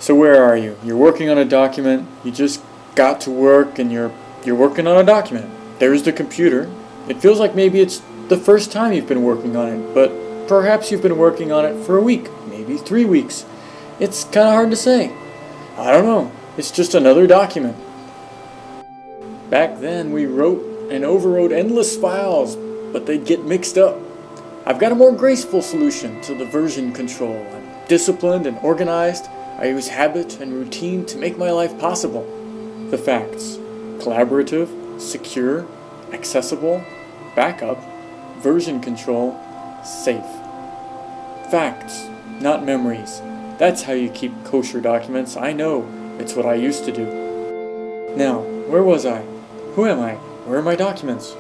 So where are you? You're working on a document. You just got to work and you're working on a document. There's the computer. It feels like maybe it's the first time you've been working on it, but perhaps you've been working on it for a week, maybe 3 weeks. It's kind of hard to say. I don't know. It's just another document. Back then we wrote and overwrote endless files, but they'd get mixed up. I've got a more graceful solution to the version control. I'm disciplined and organized. I use habit and routine to make my life possible. The facts: collaborative, secure, accessible, backup, version control, safe. Facts, not memories. That's how you keep kosher documents. I know. It's what I used to do. Now, where was I? Who am I? Where are my documents?